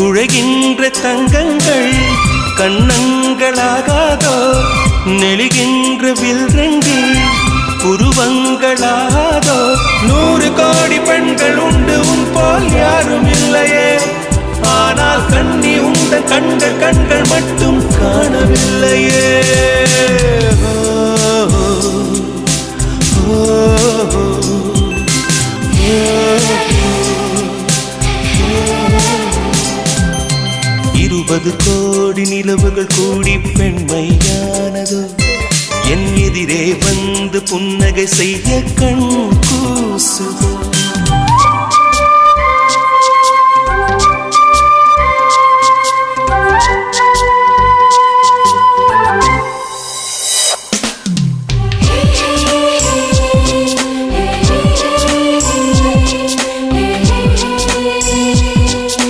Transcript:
குழைகின்ற தங்கங்கள் கண்ணங்களாகாதோ நெளிகின்ற வில்ரங்கில் புருவங்களாதோ 100 கோடி பெண்கள் உண்டு உன் போல் யாரும் இல்லையே ஆனால் கண்ணி உண்ட கண்கள் மட்டும் காணவில்லையே இருபது கோடி நிலவுகள் கூடி பெண்மையானதோ என் எதிரே வந்து புன்னகை செய்ய கண் கூசுதோ